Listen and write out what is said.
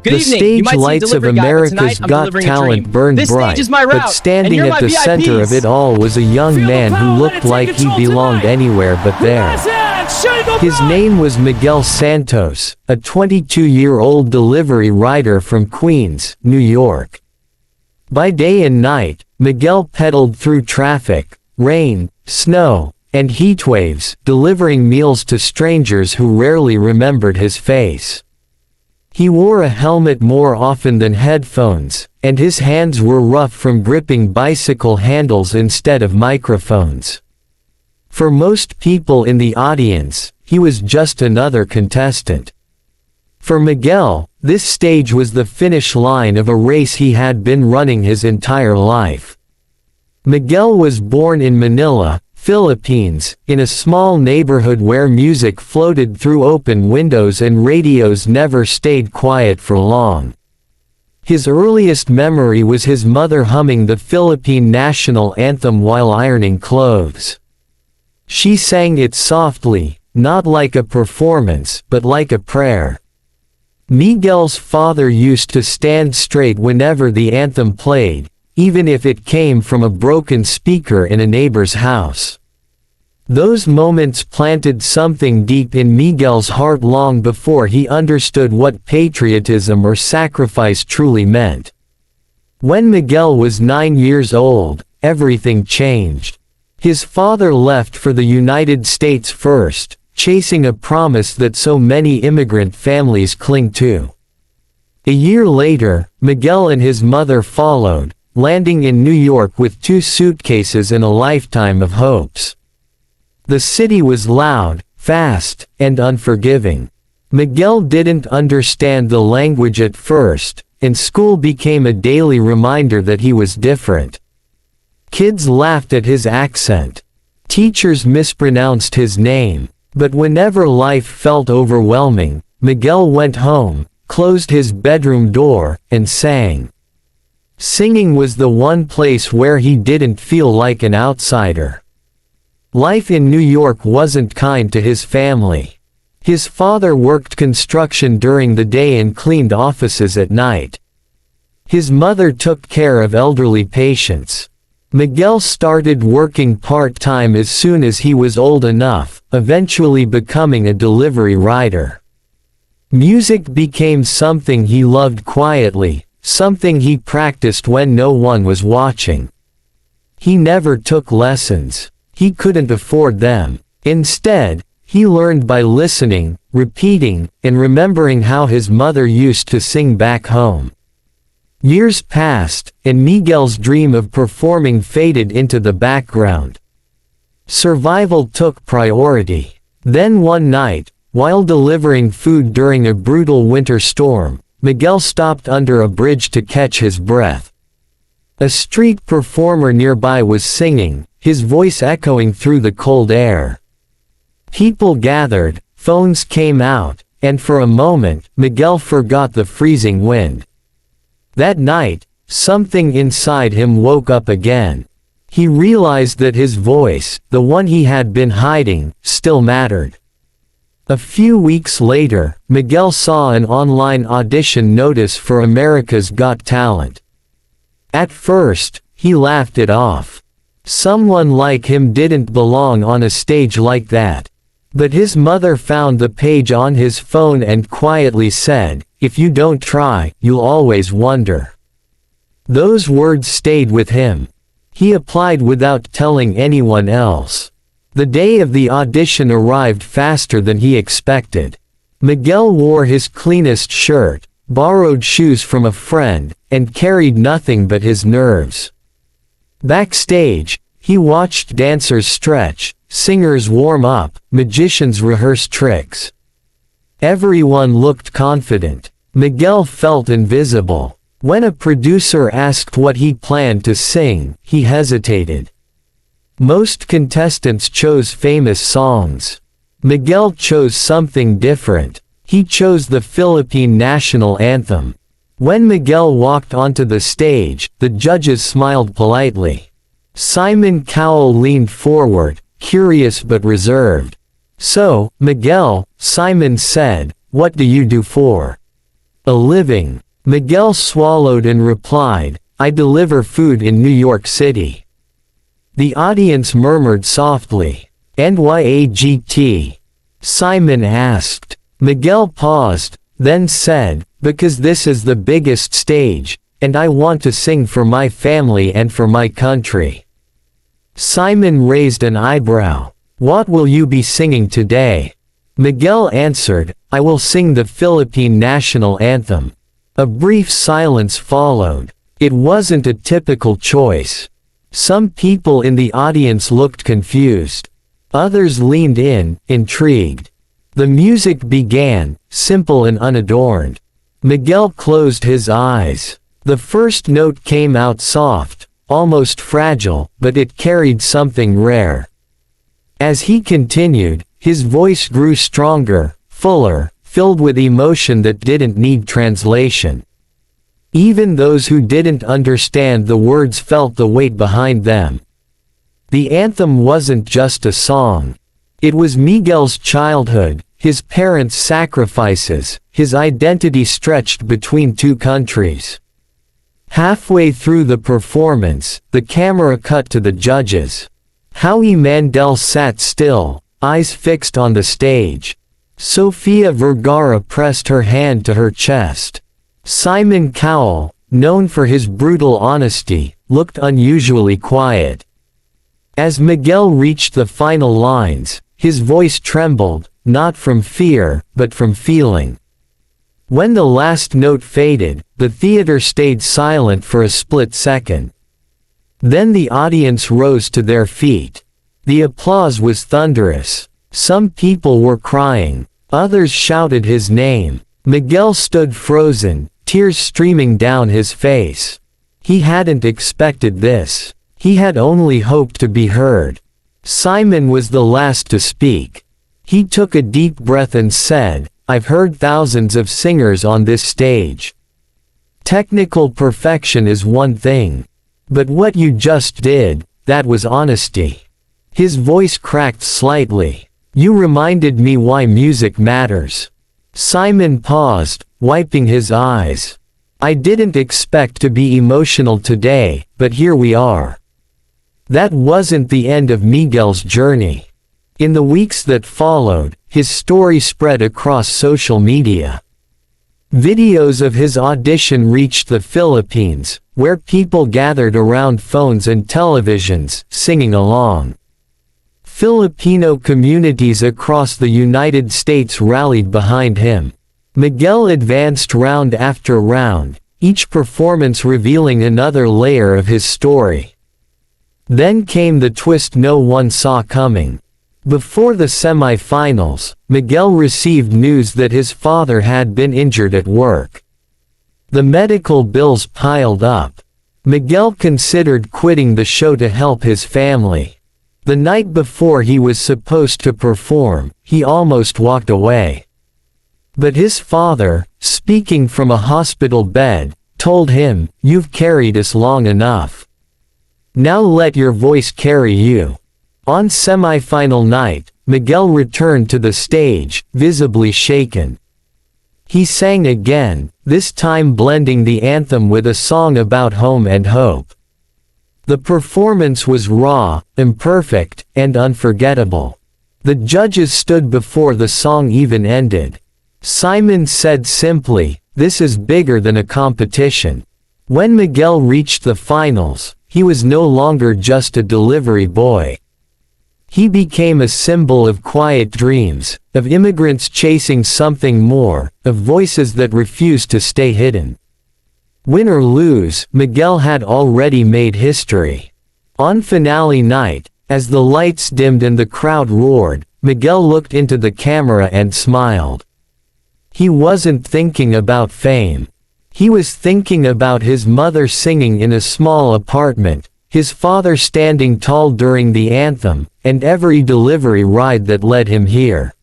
Good The evening. stage You might see a lights of delivery guy, but America's tonight I'm Got delivering a Talent dream. burned This bright, stage is my but route, and standing you're at my the center of VIPs. it all was a young Feel the man who power, let looked it take like he control belonged tonight. anywhere but there. His name was Miguel Santos, a 22-year-old delivery rider from Queens, New York. By day and night, Miguel pedaled through traffic, rain, snow, and heatwaves, delivering meals to strangers who rarely remembered his face. He wore a helmet more often than headphones, and his hands were rough from gripping bicycle handles instead of microphones. For most people in the audience, he was just another contestant. For Miguel, this stage was the finish line of a race he had been running his entire life. Miguel was born in Manila, Philippines, in a small neighborhood where music floated through open windows and radios never stayed quiet for long. His earliest memory was his mother humming the Philippine National Anthem while ironing clothes. She sang it softly, not like a performance, but like a prayer. Miguel's father used to stand straight whenever the anthem played, even if it came from a broken speaker in a neighbor's house. Those moments planted something deep in Miguel's heart long before he understood what patriotism or sacrifice truly meant. When Miguel was 9 years old, everything changed. His father left for the United States first, chasing a promise that so many immigrant families cling to. A year later, Miguel and his mother followed, landing in New York with 2 suitcases and a lifetime of hopes. The city was loud, fast, and unforgiving. Miguel didn't understand the language at first, and school became a daily reminder that he was different. Kids laughed at his accent. Teachers mispronounced his name. But whenever life felt overwhelming, Miguel went home, closed his bedroom door, and sang. Singing was the one place where he didn't feel like an outsider. Life in New York wasn't kind to his family. His father worked construction during the day and cleaned offices at night. His mother took care of elderly patients. Miguel started working part-time as soon as he was old enough, eventually becoming a delivery rider. Music became something he loved quietly, something he practiced when no one was watching. He never took lessons. He couldn't afford them. Instead, he learned by listening, repeating, and remembering how his mother used to sing back home. Years passed, and Miguel's dream of performing faded into the background. Survival took priority. Then one night, while delivering food during a brutal winter storm, Miguel stopped under a bridge to catch his breath. A street performer nearby was singing, his voice echoing through the cold air. People gathered, phones came out, and for a moment, Miguel forgot the freezing wind. That night, something inside him woke up again. He realized that his voice, the one he had been hiding, still mattered. A few weeks later, Miguel saw an online audition notice for America's Got Talent. At first, he laughed it off. Someone like him didn't belong on a stage like that. But his mother found the page on his phone and quietly said, "If you don't try, you'll always wonder." Those words stayed with him. He applied without telling anyone else. The day of the audition arrived faster than he expected. Miguel wore his cleanest shirt, borrowed shoes from a friend, and carried nothing but his nerves. Backstage, he watched dancers stretch, singers warm up, magicians rehearse tricks. Everyone looked confident. Miguel felt invisible. When a producer asked what he planned to sing, he hesitated. Most contestants chose famous songs. Miguel chose something different. He chose the Philippine National Anthem. When Miguel walked onto the stage, the judges smiled politely. Simon Cowell leaned forward, curious but reserved. "So, Miguel," Simon said, "what do you do for "A living." Miguel swallowed and replied, "I deliver food in New York City." The audience murmured softly, "And why AGT?" Simon asked. Miguel paused, then said, "Because this is the biggest stage, and I want to sing for my family and for my country." Simon raised an eyebrow. "What will you be singing today?" Miguel answered, "I will sing the Philippine National Anthem." A brief silence followed. It wasn't a typical choice. Some people in the audience looked confused. Others leaned in, intrigued. The music began, simple and unadorned. Miguel closed his eyes. The first note came out soft, almost fragile, but it carried something rare. As he continued, his voice grew stronger, fuller, filled with emotion that didn't need translation. Even those who didn't understand the words felt the weight behind them. The anthem wasn't just a song. It was Miguel's childhood, his parents' sacrifices, his identity stretched between two countries. Halfway through the performance, the camera cut to the judges. Howie Mandel sat still, eyes fixed on the stage. Sofia Vergara pressed her hand to her chest. Simon Cowell, known for his brutal honesty, looked unusually quiet. As Miguel reached the final lines, his voice trembled, not from fear, but from feeling. When the last note faded, the theater stayed silent for a split second. Then the audience rose to their feet. The applause was thunderous. Some people were crying. Others shouted his name. Miguel stood frozen, tears streaming down his face. He hadn't expected this. He had only hoped to be heard. Simon was the last to speak. He took a deep breath and said, "I've heard thousands of singers on this stage. Technical perfection is one thing. But what you just did, that was honesty." His voice cracked slightly. "You reminded me why music matters." Simon paused, wiping his eyes. "I didn't expect to be emotional today, but here we are." That wasn't the end of Miguel's journey. In the weeks that followed, his story spread across social media. Videos of his audition reached the Philippines, where people gathered around phones and televisions, singing along. Filipino communities across the United States rallied behind him. Miguel advanced round after round, each performance revealing another layer of his story. Then came the twist no one saw coming. Before the semi-finals, Miguel received news that his father had been injured at work. The medical bills piled up. Miguel considered quitting the show to help his family. The night before he was supposed to perform, he almost walked away. But his father, speaking from a hospital bed, told him, "You've carried us long enough. Now let your voice carry you." On semi-final night, Miguel returned to the stage, visibly shaken. He sang again, this time blending the anthem with a song about home and hope. The performance was raw, imperfect, and unforgettable. The judges stood before the song even ended. Simon said simply, "This is bigger than a competition." When Miguel reached the finals, he was no longer just a delivery boy. He became a symbol of quiet dreams, of immigrants chasing something more, of voices that refused to stay hidden. Win or lose, Miguel had already made history. On finale night, as the lights dimmed and the crowd roared, Miguel looked into the camera and smiled. He wasn't thinking about fame. He was thinking about his mother singing in a small apartment, his father standing tall during the anthem, and every delivery ride that led him here.